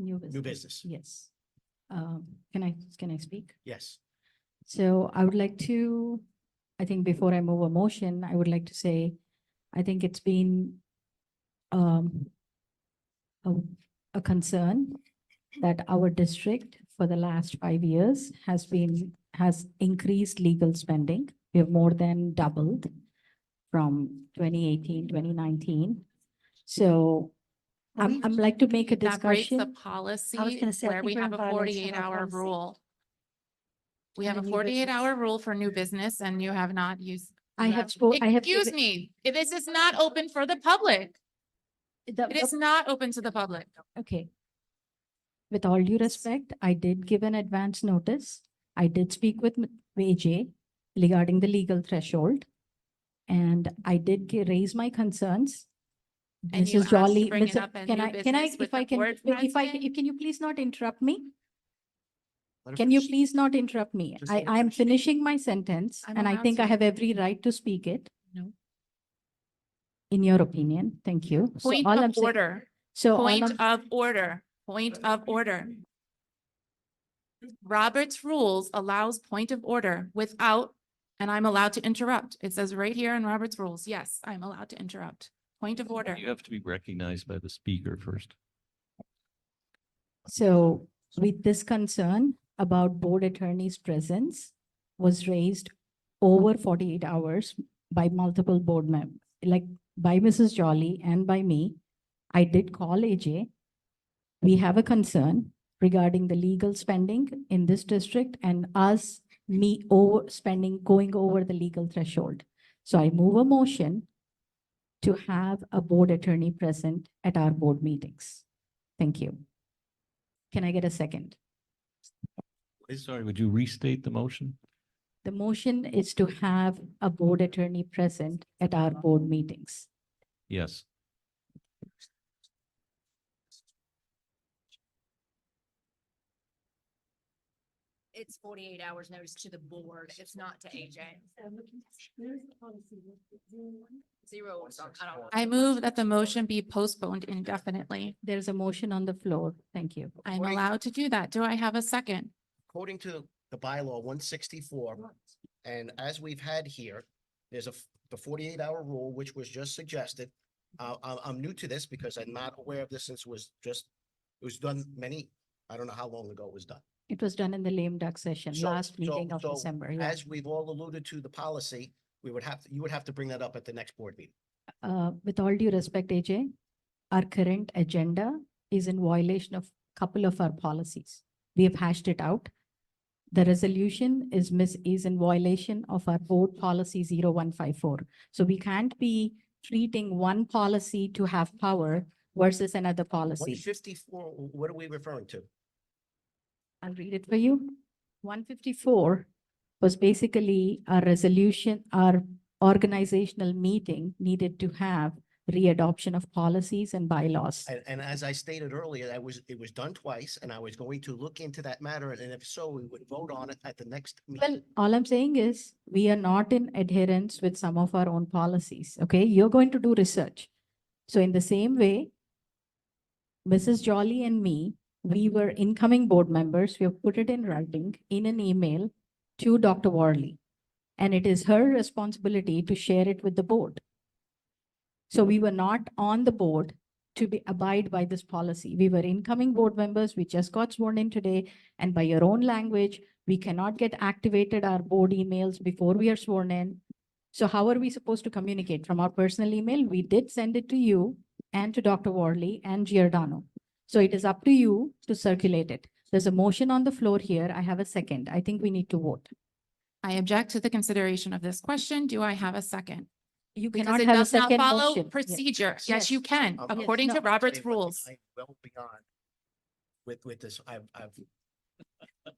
New business. Yes. Can I speak? Yes. So I would like to, I think before I move a motion, I would like to say, I think it's been um, a, a concern that our district for the last 5 years has increased legal spending. We have more than doubled from 2018, 2019. So I'm like to make a That breaks the discussion. policy gonna say, I where we think we're have in a violation of our 48-hour policy. rule. We And have a the new business. 48-hour rule for new business and you have not used. I you have Excuse given- me, this is not open for the public. the- It is not open to the public. Okay. With all due respect, I did give an advance notice. I did speak with AJ regarding the legal threshold. And I did raise my concerns. And you Mrs. asked to Jolly, bring it Mrs. up in can new I, business with if I the can, board president? can you please not interrupt me? Let her Can you finish. please not interrupt me? Just let her I am finish. finishing my sentence I'm and I allowed think I to. have every right to speak it. No. In your opinion, thank you. So Point all I'm of saying- order, So all point I'm, of order, point of order. Robert's rules allows point of order without, and I'm allowed to interrupt. It says right here in Robert's rules, yes, I'm allowed to interrupt. Point of order. You have to be recognized by the speaker first. so with this concern about board attorney's presence was raised over 48 hours by multiple board members, like by Mrs. Jolly and by me. I did call AJ. We have a concern regarding the legal spending in this district and us going over the legal threshold. So I move a motion to have a board attorney present at our board meetings. Thank you. Can I get a second? Sorry, would you restate the motion? The motion is to have a board attorney present at our board meetings. Yes. It's 48 hours notice to the board. It's not to AJ. Zero. I don't know. I move that the motion be postponed indefinitely. There's a motion on the floor. Thank you. I'm According- allowed to do that. Do I have a second? According to the bylaw 164, and as we've had here, there's the 48-hour rule, which was just suggested. I'm new to this because I'm not aware of this since it was done I don't know how long ago it was done. It was done in the lame duck session, So- last meeting of so December. Yeah. As we've all alluded to the policy, you would have to bring that up at the next board meeting. With all due respect, AJ, our current agenda is in violation of a couple of our policies. We have hashed it out. The resolution is in violation of our board policy 0154. So we can't be treating one policy to have power versus another policy. 154, what are we referring to? I'll read it for you. 154 was basically a resolution, our organizational meeting needed to have readoption of policies and bylaws. And as I stated earlier, it was done twice, and I was going to look into that matter, and if so, we would vote on it at the next meeting. Well, all I'm saying is we are not in adherence with some of our own policies. Okay, you're going to do research. So in the same way, Mrs. Jolly and me, we were incoming board members. We have put it in writing in an email to Dr. Worley. And it is her responsibility to share it with the board. So we were not on the board to abide by this policy. We were incoming board members. We just got sworn in today. And by your own language, we cannot get activated our board emails before we are sworn in. So how are we supposed to communicate? From our personal email? We did send it to you and to Dr. Worley and Giordano. So it is up to you to circulate it. There's a motion on the floor here. I have a second. I think we need to vote. I object to the consideration of this question. Do I have a second? You Because cannot it have a does not second follow motion. Yeah. procedure. Yes. Yes, you can, I'm- according no. to Robert's I'm rules. well beyond with this.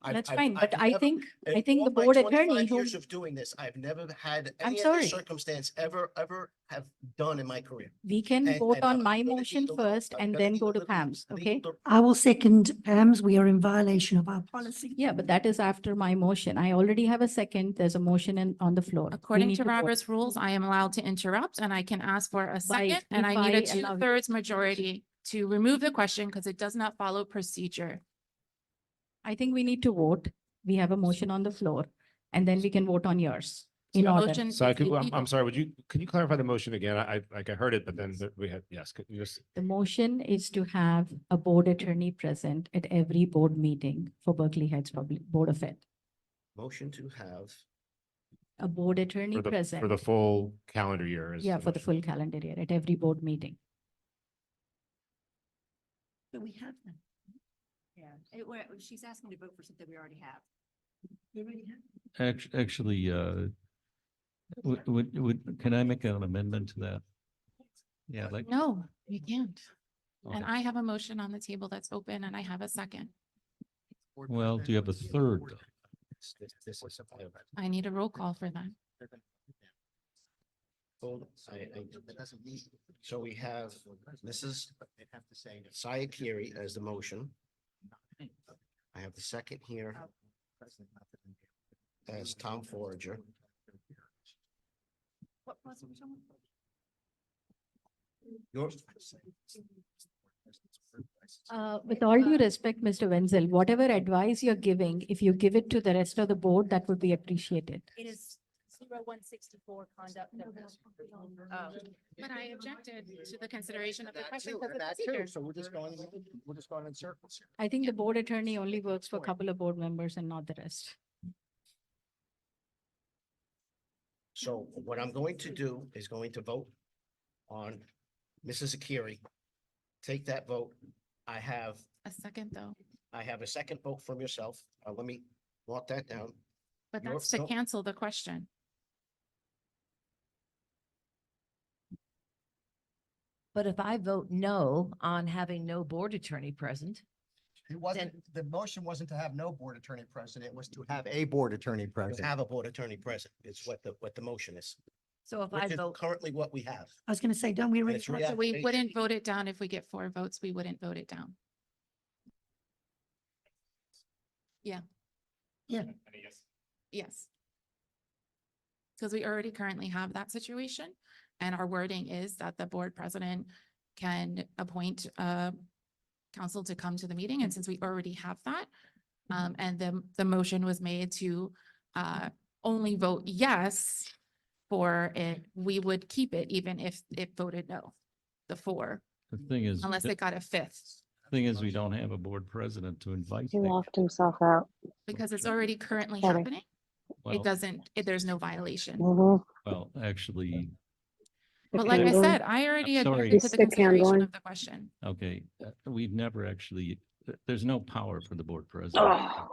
That's I've- fine, but I've I never- think in the all my board 25 attorney who, years of doing this, I've never had I'm any of sorry. this circumstance ever have done in my career. we can And- vote and on I'm my gonna motion need a little- first I'm and gonna then need go a to little Pam's, okay? legal- I will second Pam's. We are in violation of our policy. Yeah, but that is after my motion. I already have a second. There's a motion on the floor. We According need to vote. Robert's rules, I am allowed to interrupt and I can ask for a second and I if need a I allow you. 2/3 majority to remove the question because it does not follow procedure. I think we need to vote. We have a motion on the floor, and then we can vote on yours So in the order. motion So I is could, the I'm people- sorry, can you clarify the motion again? I heard it, but then we had, yes, could you just, The motion is to have a board attorney present at every board meeting for Berkeley Heights Public Board of Ed. Motion to have, A board attorney for the present, full calendar year is. yeah, for the motion. full calendar year at every board meeting. But we have them. Yeah, she's asking to vote for something we already have. We already have. Actually, can I make an amendment to that? Yeah, like, No, you can't. And okay. I have a motion on the table that's open and I have a second. Well, do you have a third? this is a. I need a roll call for that. Hold, so we have Mrs. Syed Cleary as the motion. I have the second here as Tom Forager. What was it? Yours. With all due respect, Mr. Wenzel, whatever advice you're giving, if you give it to the rest of the board, that would be appreciated. It is 0164 conduct of. But I objected to the consideration of the That question too, because of that procedure. too. So we're just going in circles here. I think the board attorney only works for a couple of board members and not the rest. So what I'm going to do is going to vote on Mrs. Akiri. Take that vote. I have A second though, a second vote from yourself. Let me mark that down. but Your- that's to no. cancel the question. But if I vote no on having no board attorney present, It wasn't, the motion wasn't to have no board attorney present, it was to have a board attorney To present. have a board attorney present. It's what the motion is, so if I which is vote, currently what we have. I was going to say, don't we And already? it's have rea- So we Reactivation. wouldn't vote it down if we get 4 votes, we wouldn't vote it down. Yeah. Yes. Because we already currently have that situation and our wording is that the board president can appoint counsel to come to the meeting. And since we already have that, and the motion was made to only vote yes for it, we would keep it even if it voted no, the 4, The thing is, unless it got a 5th, we don't have a board president to invite. He them. locked himself out. because it's already currently Sorry. happening. Well, It doesn't, there's no violation. Mhm. well, actually, The But like I candle. said, I already I'm sorry. objected to Just the the consideration candle. of the question. okay, we've never actually, there's no power for the board president. Oh.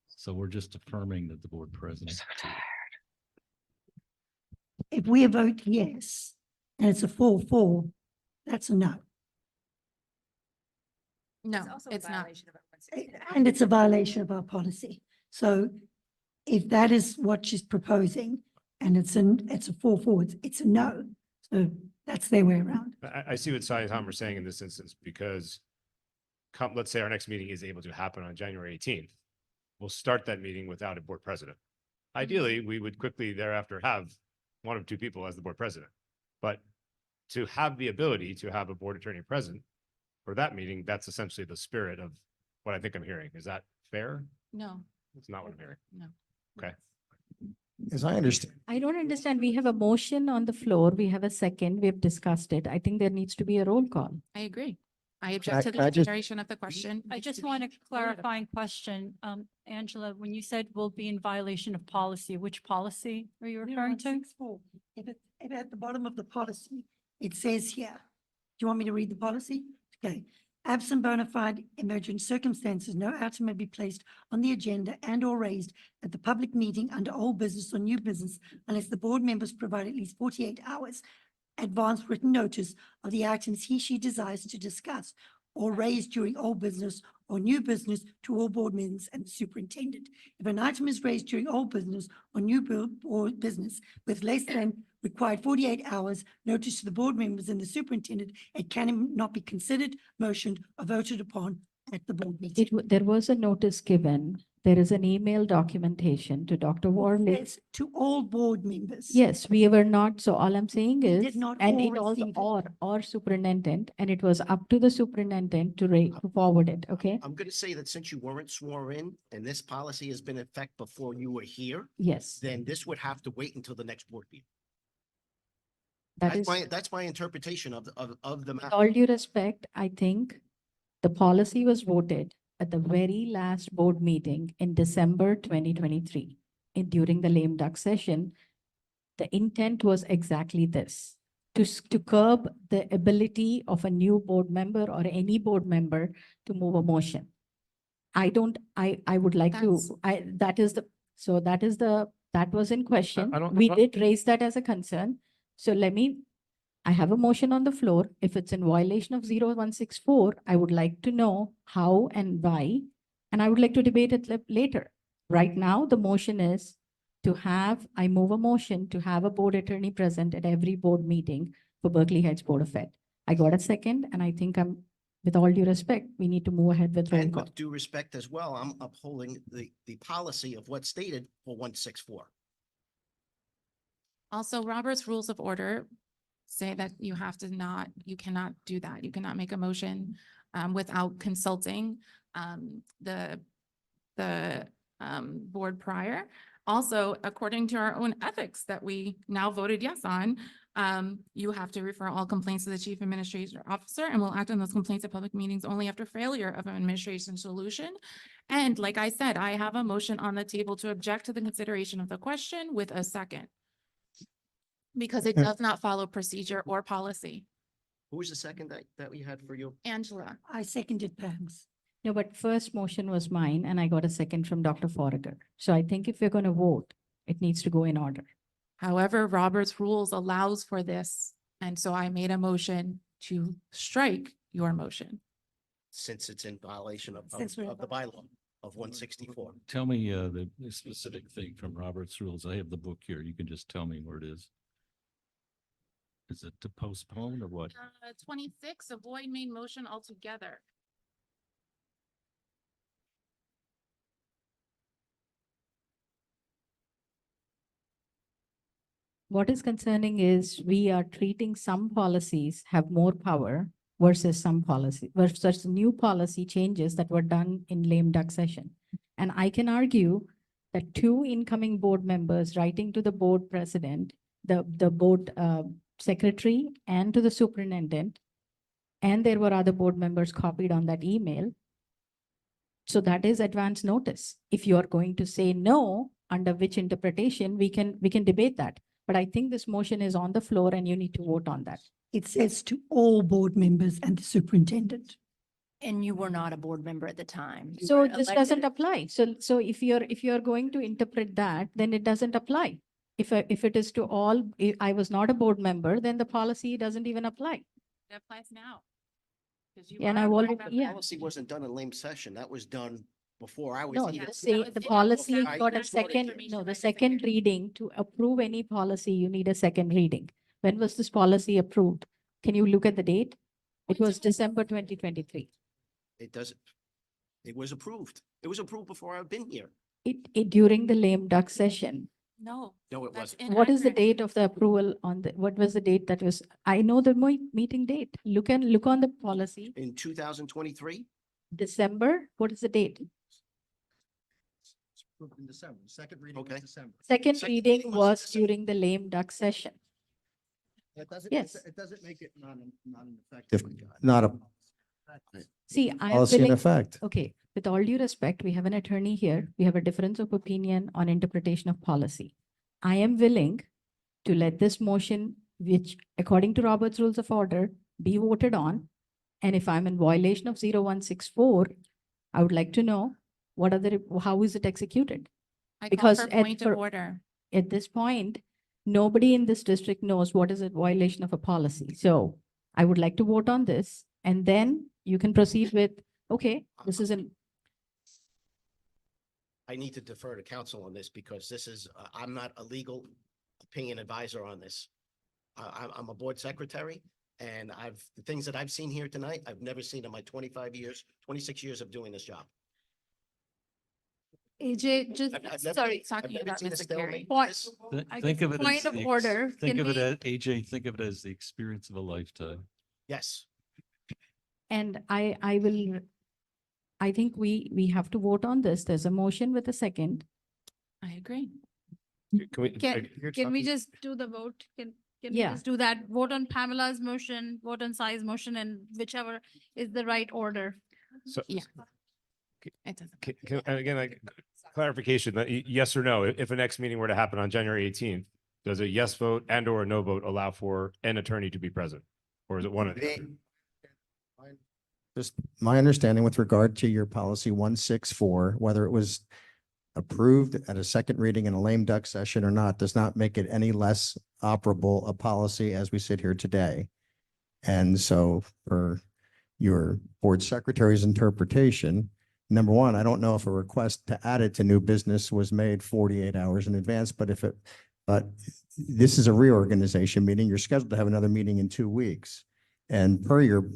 So we're just affirming that the board president. If we vote yes, and it's a 4-4, that's a no. No, also a it's not. violation of our 164. And it's a violation of our policy. So if that is what she's proposing and it's a 4-4, it's a no. So that's their way around. I see what Sy and Tom are saying in this instance, because let's say our next meeting is able to happen on January 18th. We'll start that meeting without a board president. Ideally, we would quickly thereafter have 1 of 2 people as the board president. But to have the ability to have a board attorney present for that meeting, that's essentially the spirit of what I think I'm hearing. Is that fair? No, It's not what I'm hearing. no. Okay. As I understand, I don't understand. We have a motion on the floor. We have a second. We have discussed it. I think there needs to be a roll call. I agree. I object to the I just- consideration of the question. I needs just to be want a voted upon. clarifying question. Angela, when you said we'll be in violation of policy, which policy are you referring to? 0164. If at the bottom of the policy, it says here, do you want me to read the policy? Okay. Absent bona fide emergent circumstances, no item may be placed on the agenda and or raised at the public meeting under old business or new business unless the board members provide at least 48 hours advance written notice of the items he/she desires to discuss or raise during old business or new business to all board members and the superintendent. If an item is raised during old business or new board business with less than required 48 hours notice to the board members and the superintendent, it cannot be considered, motioned, or voted upon at the board meeting. There was a notice given there is an email documentation to Dr. Worley. It's to all board members. Yes, we were not, so all I'm saying We is, did not and all it also, receive it. or superintendent, and it was up to the superintendent to forward it, okay? I'm gonna say that since you weren't sworn in and this policy has been in effect before you were here, Yes, then this would have to wait until the next board meeting. that is, That's my interpretation of the with matter. all due respect, I think the policy was voted at the very last board meeting in December 2023. During the lame duck session, the intent was exactly this, to curb the ability of a new board member or any board member to move a motion. I would like to, that was in question. don't- We did raise that as a concern. So I have a motion on the floor. If it's in violation of 0164, I would like to know how and why, and I would like to debate it later. Right now, the motion is I move a motion to have a board attorney present at every board meeting for Berkeley Heights Board of Ed. I got a second, and I think with all due respect, we need to move ahead with roll And call. with due respect as well, I'm upholding the policy of what's stated for 164. Also, Robert's Rules of Order say that you cannot do that. You cannot make a motion without consulting the board prior. Also, according to our own ethics that we now voted yes on, you have to refer all complaints to the chief administrative officer and will act on those complaints at public meetings only after failure of an administration solution. And like I said, I have a motion on the table to object to the consideration of the question with a second. Because it does not follow procedure or policy. Who was the second that we had for you? Angela, I seconded Pam's. No, but first motion was mine, and I got a second from Dr. Foraker. So I think if we're going to vote, it needs to go in order. however, Robert's Rules allows for this. And so I made a motion to strike your motion. Since it's in violation of Since we're in the bylaw of 164. Tell me the specific thing from Robert's Rules. I have the book here. You can just tell me where it is. Is it to postpone or what? 26, avoid main motion altogether. What is concerning is we are treating some policies have more power versus new policy changes that were done in lame duck session. And I can argue that two incoming board members writing to the board president, the board secretary, and to the superintendent, and there were other board members copied on that email. So that is advance notice. If you are going to say no, under which interpretation, we can debate that. But I think this motion is on the floor and you need to vote on that. It says to all board members and the superintendent. And you were not a board member at the time. You So were this elected doesn't at- apply. So if you're going to interpret that, then it doesn't apply. If it is to all, I was not a board member, then the policy doesn't even apply. It applies now. 'Cause you Yeah, and are a I've board already, member. yeah. Policy wasn't done in lame session. That was done before I was No, here. the that say, was the it. policy I- got a That's what second, information no, by the the second secretary. reading to approve any policy, you need a second reading. When was this policy approved? Can you look at the date? It was December 2023. It doesn't, it was approved. It was approved before I've been here. It during the lame duck session. No, No, it that's wasn't. What is the inaccurate. date of the approval what was the date that was, I know the meeting date. Look on the policy, In 2023, December, what is the date? It's approved in December. The second reading was Okay. December. Second Second reading reading was was December. during the lame duck session. It doesn't, Yes. it doesn't make it not an effective. Not a See, I am policy in willing, effect. okay, with all due respect, we have an attorney here. We have a difference of opinion on interpretation of policy. I am willing to let this motion, which according to Robert's Rules of Order, be voted on. And if I'm in violation of 0164, I would like to know how is it executed? I call because for at point for- of order. At this point, nobody in this district knows what is a violation of a policy. So I would like to vote on this and then you can proceed with, okay, this is an, I need to defer to counsel on this because this is, I'm not a legal opinion advisor on this. I'm a board secretary and the things that I've seen here tonight, I've never seen in my 26 years of doing this job. AJ, just, I've never- sorry, I've Talking never about seen a Mr. stalemate Cleary. like Point- this. I Think guess of it point as of the ex- order, Think can of it we- as, AJ, think of it as the experience of a lifetime. Yes. And I think we have to vote on this. There's a motion with a second. I agree. Can we? Can we just do the vote? Can we Yeah. just do that? Vote on Pamela's motion, vote on Sai's motion, and whichever is the right order. So, Yeah. It doesn't. again, like clarification, that yes or no, if a next meeting were to happen on January 18th, does a yes vote and or a no vote allow for an attorney to be present? Or is it one of the other? Just my understanding with regard to your policy 164, whether it was approved at a second reading in a lame duck session or not, does not make it any less operable a policy as we sit here today. And so for your board secretary's interpretation, number one, I don't know if a request to add it to new business was made 48 hours in advance, but this is a reorganization meeting. You're scheduled to have another meeting in 2 weeks. And per your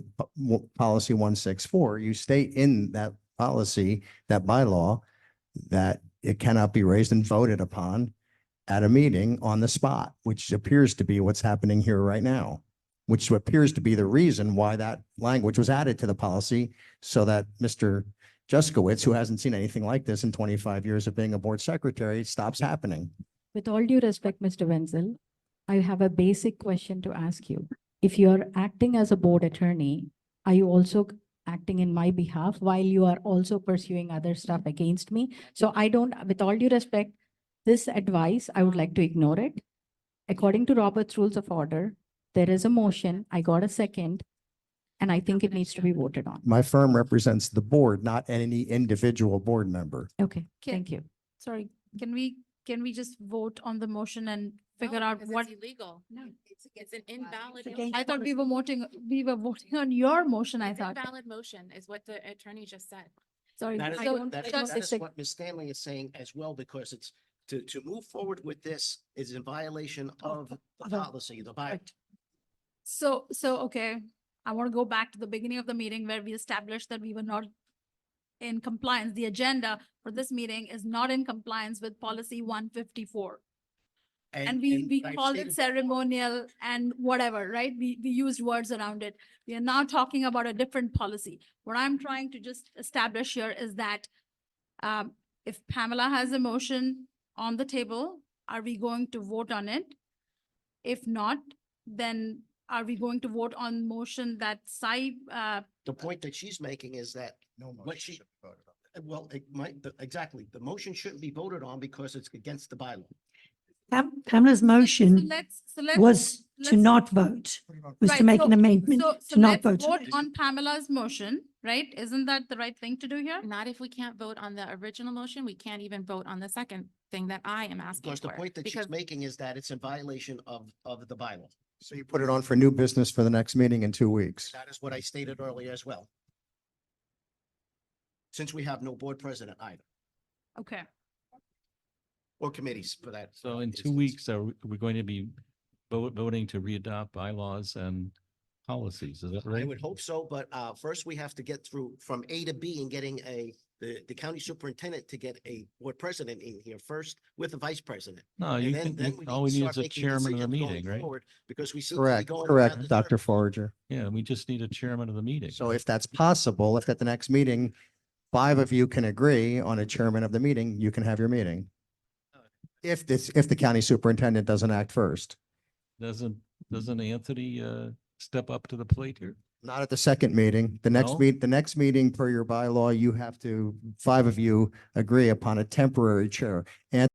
policy 164, you state in that policy, that bylaw, that it cannot be raised and voted upon at a meeting on the spot, which appears to be what's happening here right now, which appears to be the reason why that language was added to the policy, so that Mr. Giacobbe, who hasn't seen anything like this in 25 years of being a board secretary, stops happening. With all due respect, Mr. Wenzel, I have a basic question to ask you. If you're acting as a board attorney, are you also acting in my behalf while you are also pursuing other stuff against me? So I don't, with all due respect, this advice, I would like to ignore it. According to Robert's Rules of Order, there is a motion, I got a second, and I think it needs to be voted on. My firm represents the board, not any individual board member. Okay, Can- thank you. Sorry, can we just vote on the motion and figure No, out because what? it's illegal. No, it's an invalid. It's motion. against I thought we were voting on your motion, I It's thought. invalid motion is what the attorney just said. Sorry. That is, so- what- that is, so- that is what Ms. Stanley is saying as well, because it's, to move forward with this is in violation of the policy, the bylaw. So, okay, I want to go back to the beginning of the meeting where we established that we were not in compliance. The agenda for this meeting is not in compliance with policy 154. And we I've called it stated- ceremonial and whatever, right? We used words around it. We are now talking about a different policy. What I'm trying to just establish here is that if Pamela has a motion on the table, are we going to vote on it? If not, then are we going to vote on motion that Sai, The point that she's making is that No What she- should well, it might, exactly, the motion shouldn't be voted on because it's against the bylaw. Pamela's so motion let's. was to let's- not vote, was to Right, make so- an amendment So to not let's vote. vote on Pamela's motion, right? Isn't that the right thing to do here? Not if we can't vote on the original motion, we can't even vote on the second thing that I am asking Because the for. point that she's Because making is that it's in violation of the bylaw. So you put it on for new business for the next meeting in 2 weeks. That is what I stated earlier as well. Since we have no board president either, Okay. or committees for that. So in 2 instance. weeks, are we going to be voting to readopt bylaws and policies? Is that I right? would hope so, but first we have to get through from A to B and getting the county superintendent to get a board president in here first with the vice president. No, And you then, can, then you- we all need we to need start is a making chairman of the decisions going meeting, right? forward, because we seem to be Correct, going correct, around in Dr. circles. Forager. Yeah, we just need a chairman of the meeting. So if that's possible, if at the next meeting, 5 of you can agree on a chairman of the meeting, you can have your meeting. If the county superintendent doesn't act first, Doesn't Anthony, step up to the plate here? not at the second meeting, the No? next meeting per your bylaw, you have to, 5 of you agree upon a temporary chair. Anthony